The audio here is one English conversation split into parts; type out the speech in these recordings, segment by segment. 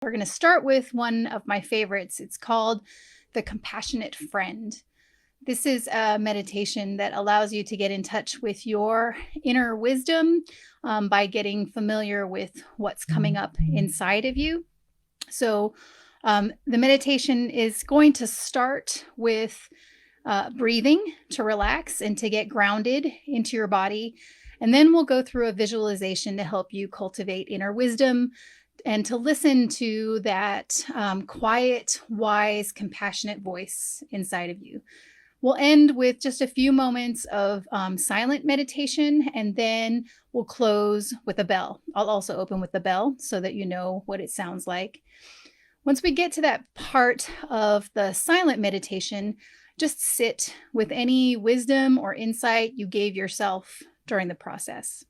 We're going to start with one of my favorites. It's called the Compassionate Friend. This is a meditation that allows you to get in touch with your inner wisdom by getting familiar with what's coming up inside of you. So, the meditation is going to start with breathing to relax and to get grounded into your body. And then we'll go through a visualization to help you cultivate inner wisdom and to listen to that quiet, wise, compassionate voice inside of you. We'll end with just a few moments of silent meditation, and then we'll close with a bell. I'll also open with the bell so that you know what it sounds like. Once we get to that part of the silent meditation, just sit with any wisdom or insight you gave yourself during the process.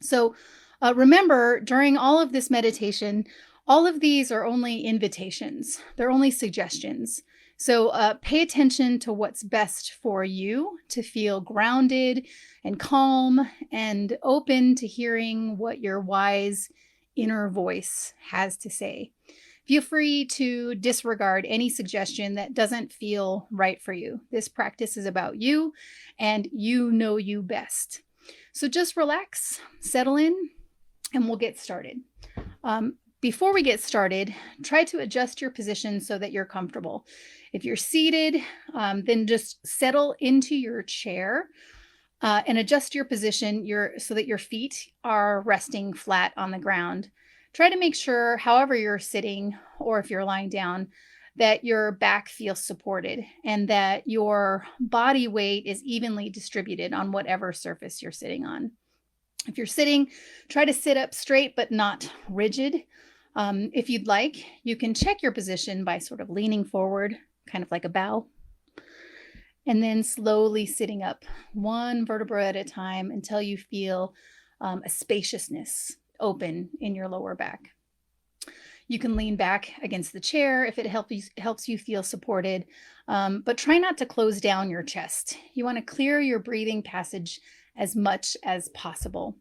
So remember, during all of this meditation, all of these are only invitations. They're only suggestions. So pay attention to what's best for you to feel grounded and calm and open to hearing what your wise inner voice has to say. Feel free to disregard any suggestion that doesn't feel right for you. This practice is about you, and you know you best. So just relax, settle in, and we'll get started. Before we get started, try to adjust your position so that you're comfortable. If you're seated, then just settle into your chair and adjust your position so that your feet are resting flat on the ground. Try to make sure, however you're sitting, or if you're lying down, that your back feels supported and that your body weight is evenly distributed on whatever surface you're sitting on. If you're sitting, try to sit up straight but not rigid. If you'd like, you can check your position by sort of leaning forward, kind of like a bow, and then slowly sitting up one vertebra at a time until you feel a spaciousness open in your lower back. You can lean back against the chair if it helps you feel supported, but try not to close down your chest. You want to clear your breathing passage as much as possible.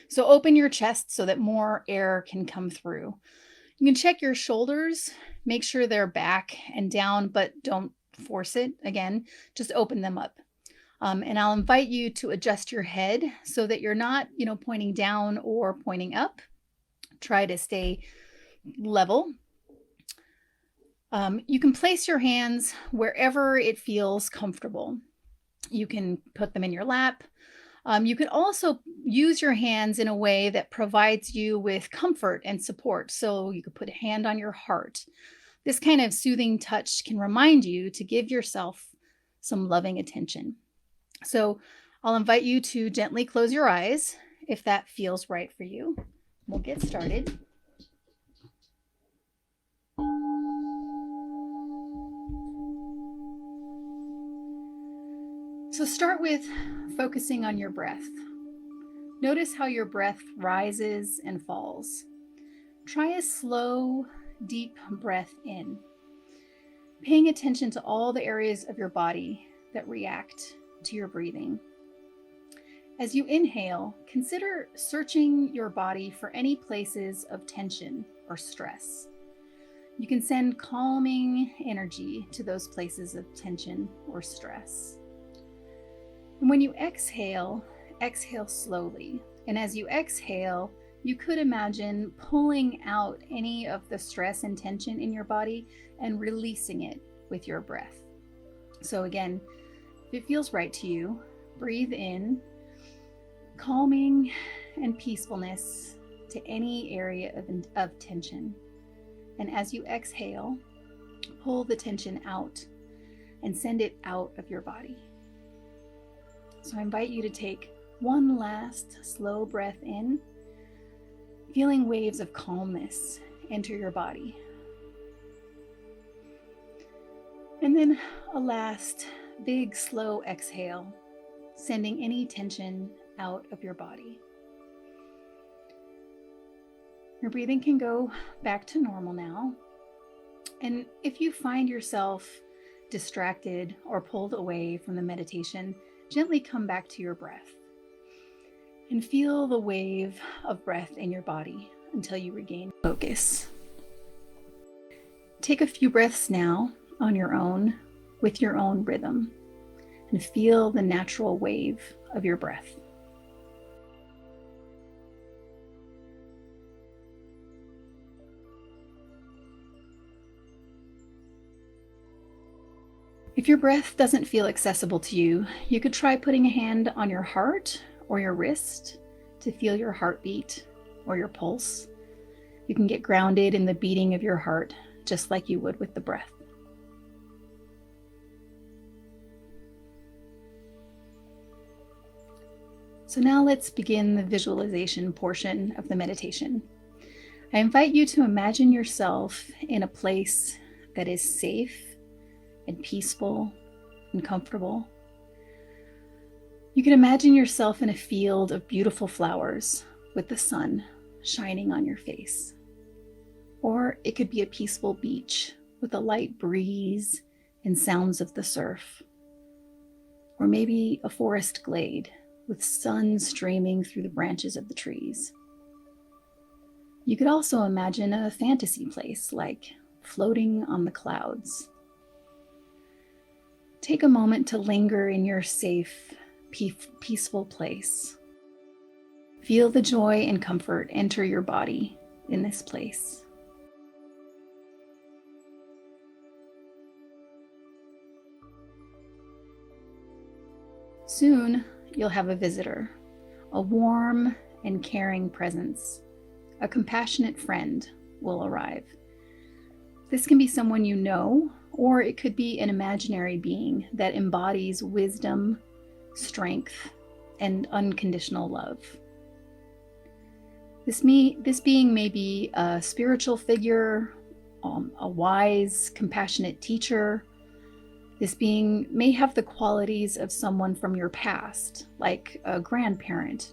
So open your chest so that more air can come through. You can check your shoulders, make sure they're back and down, but don't force it. Again, just open them up. And I'll invite you to adjust your head so that you're not, pointing down or pointing up. Try to stay level. You can place your hands wherever it feels comfortable. You can put them in your lap. You can also use your hands in a way that provides you with comfort and support. So you could put a hand on your heart. This kind of soothing touch can remind you to give yourself some loving attention. So I'll invite you to gently close your eyes if that feels right for you. We'll get started. So start with focusing on your breath. Notice how your breath rises and falls. Try a slow, deep breath in, paying attention to all the areas of your body that react to your breathing. As you inhale, consider searching your body for any places of tension or stress. You can send calming energy to those places of tension or stress. And when you exhale, exhale slowly. And as you exhale, you could imagine pulling out any of the stress and tension in your body and releasing it with your breath. So again, if it feels right to you, breathe in calming and peacefulness to any area of tension. And as you exhale, pull the tension out and send it out of your body. So I invite you to take one last slow breath in, feeling waves of calmness enter your body. And then a last big slow exhale, sending any tension out of your body. Your breathing can go back to normal now. And if you find yourself distracted or pulled away from the meditation, gently come back to your breath and feel the wave of breath in your body until you regain focus. Take a few breaths now on your own, with your own rhythm, and feel the natural wave of your breath. If your breath doesn't feel accessible to you, you could try putting a hand on your heart or your wrist to feel your heartbeat or your pulse. You can get grounded in the beating of your heart, just like you would with the breath. So now let's begin the visualization portion of the meditation. I invite you to imagine yourself in a place that is safe and peaceful and comfortable. You can imagine yourself in a field of beautiful flowers with the sun shining on your face. Or it could be a peaceful beach with a light breeze and sounds of the surf. Or maybe a forest glade with sun streaming through the branches of the trees. You could also imagine a fantasy place like floating on the clouds. Take a moment to linger in your safe, peaceful place. Feel the joy and comfort enter your body in this place. Soon, you'll have a visitor, a warm and caring presence. A compassionate friend will arrive. This can be someone you know, or it could be an imaginary being that embodies wisdom, strength, and unconditional love. This being may be a spiritual figure, a wise, compassionate teacher. This being may have the qualities of someone from your past, like a grandparent,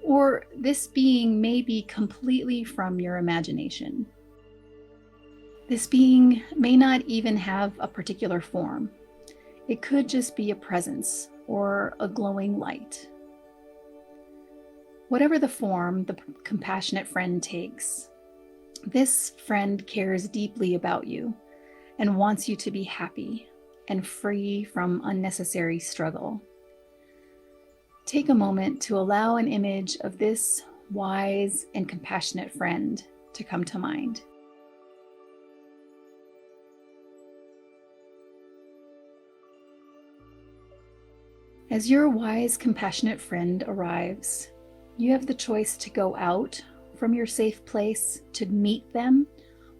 or this being may be completely from your imagination. This being may not even have a particular form. It could just be a presence or a glowing light. Whatever the form the compassionate friend takes, this friend cares deeply about you and wants you to be happy and free from unnecessary struggle. Take a moment to allow an image of this wise and compassionate friend to come to mind. As your wise, compassionate friend arrives, you have the choice to go out from your safe place to meet them,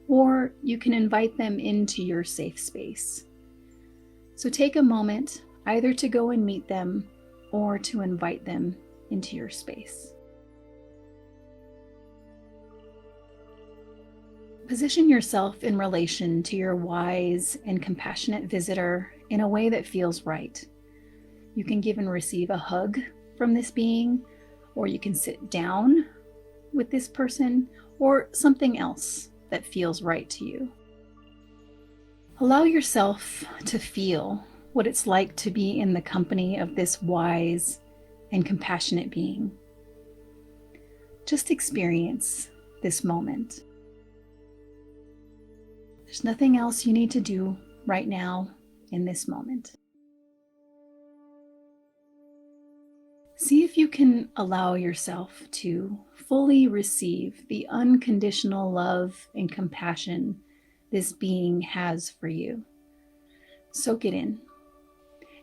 or you can invite them into your safe space. So take a moment either to go and meet them or to invite them into your space. Position yourself in relation to your wise and compassionate visitor in a way that feels right. You can give and receive a hug from this being, or you can sit down with this person, or something else that feels right to you. Allow yourself to feel what it's like to be in the company of this wise and compassionate being. Just experience this moment. There's nothing else you need to do right now in this moment. See if you can allow yourself to fully receive the unconditional love and compassion this being has for you. Soak it in.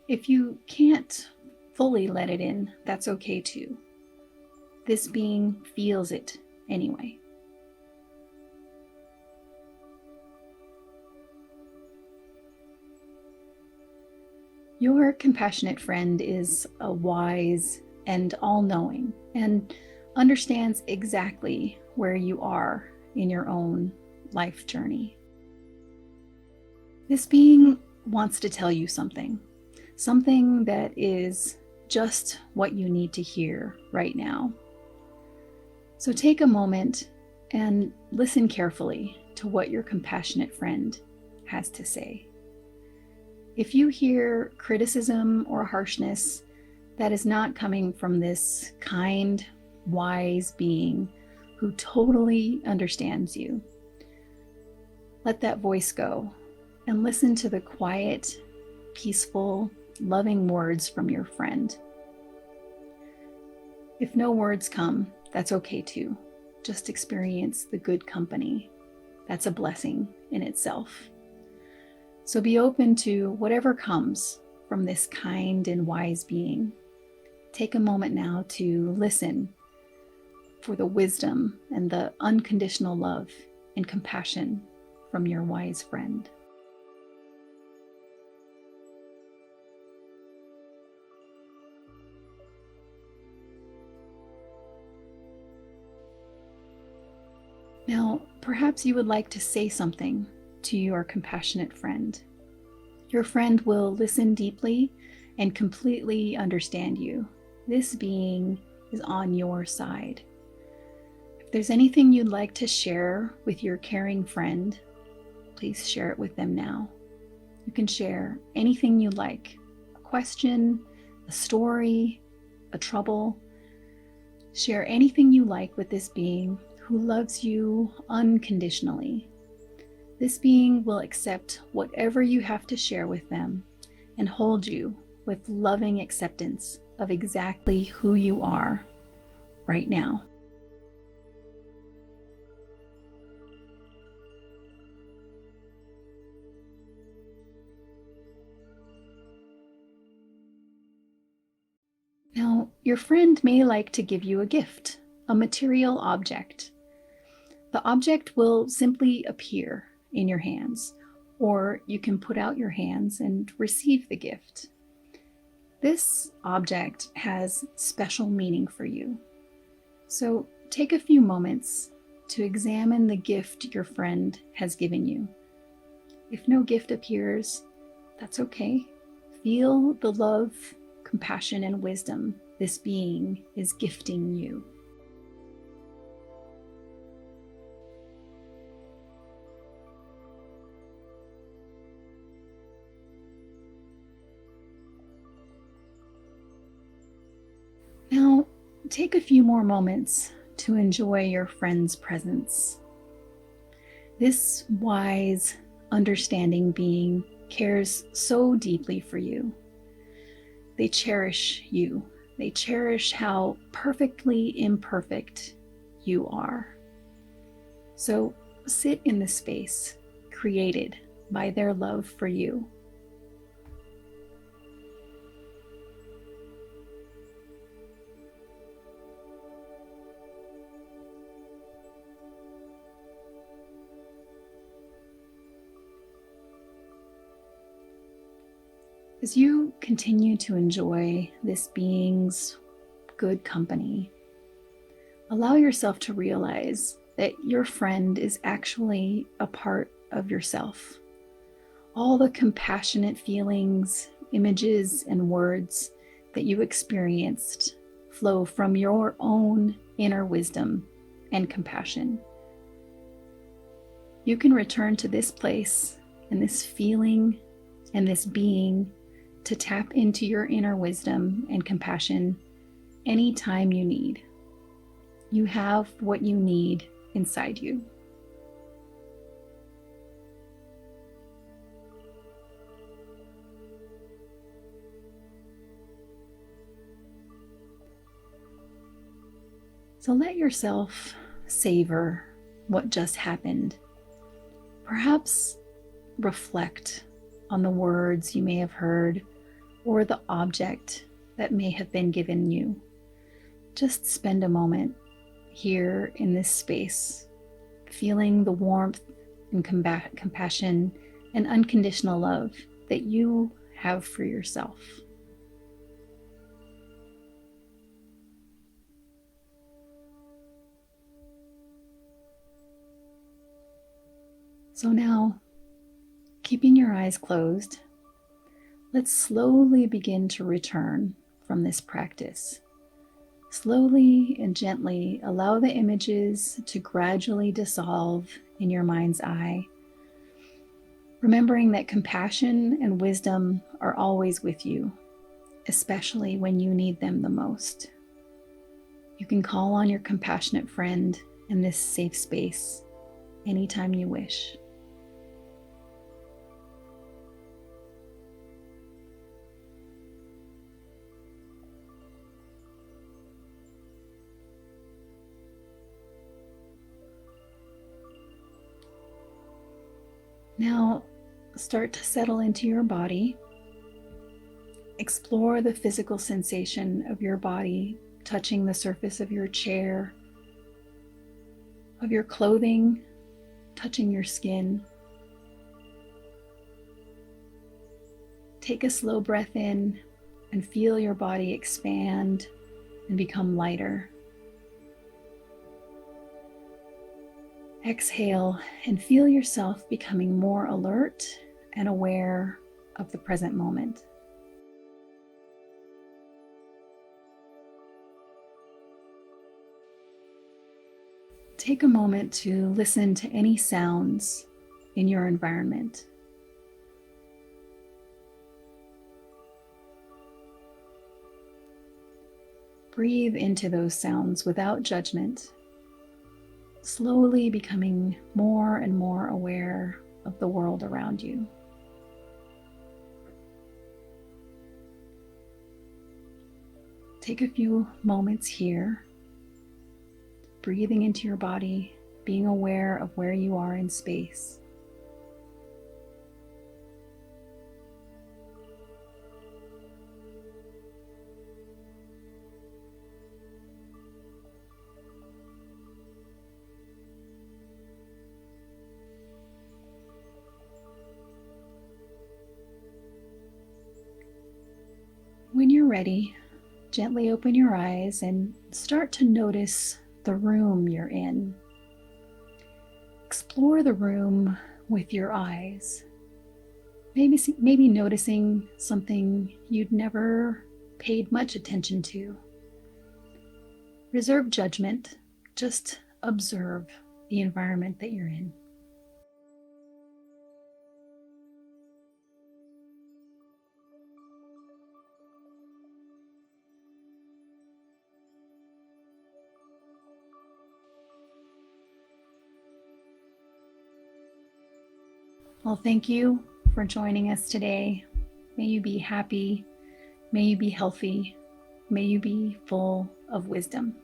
If you can't fully let it in, that's okay too. This being feels it anyway. Your compassionate friend is a wise and all-knowing and understands exactly where you are in your own life journey. This being wants to tell you something that is just what you need to hear right now. So take a moment and listen carefully to what your compassionate friend has to say. If you hear criticism or harshness, that is not coming from this kind, wise being who totally understands you. Let that voice go and listen to the quiet, peaceful, loving words from your friend. If no words come, that's okay too. Just experience the good company. That's a blessing in itself. So be open to whatever comes from this kind and wise being. Take a moment now to listen for the wisdom and the unconditional love and compassion from your wise friend. Now, perhaps you would like to say something to your compassionate friend. Your friend will listen deeply and completely understand you. This being is on your side. If there's anything you'd like to share with your caring friend, please share it with them now. You can share anything you like, a question, a story, a trouble. Share anything you like with this being who loves you unconditionally. This being will accept whatever you have to share with them and hold you with loving acceptance of exactly who you are right now. Now, your friend may like to give you a gift, a material object. The object will simply appear in your hands, or you can put out your hands and receive the gift. This object has special meaning for you. So take a few moments to examine the gift your friend has given you. If no gift appears, that's okay. Feel the love, compassion, and wisdom this being is gifting you. Now, take a few more moments to enjoy your friend's presence. This wise, understanding being cares so deeply for you. They cherish you. They cherish how perfectly imperfect you are. So sit in the space created by their love for you. As you continue to enjoy this being's good company, allow yourself to realize that your friend is actually a part of yourself. All the compassionate feelings, images, and words that you experienced flow from your own inner wisdom and compassion. You can return to this place and this feeling and this being to tap into your inner wisdom and compassion anytime you need. You have what you need inside you. So let yourself savor what just happened. Perhaps reflect on the words you may have heard or the object that may have been given you. Just spend a moment here in this space, feeling the warmth and compassion and unconditional love that you have for yourself. So now, keeping your eyes closed, let's slowly begin to return from this practice. Slowly and gently allow the images to gradually dissolve in your mind's eye, remembering that compassion and wisdom are always with you, especially when you need them the most. You can call on your compassionate friend in this safe space anytime you wish. Now start to settle into your body. Explore the physical sensation of your body touching the surface of your chair, of your clothing, touching your skin. Take a slow breath in and feel your body expand and become lighter. Exhale and feel yourself becoming more alert and aware of the present moment. Take a moment to listen to any sounds in your environment. Breathe into those sounds without judgment, slowly becoming more and more aware of the world around you. Take a few moments here, breathing into your body, being aware of where you are in space. When you're ready, gently open your eyes and start to notice the room you're in. Explore the room with your eyes. Maybe noticing something you'd never paid much attention to. Reserve judgment, just observe the environment that you're in. Well, thank you for joining us today. May you be happy. May you be healthy. May you be full of wisdom.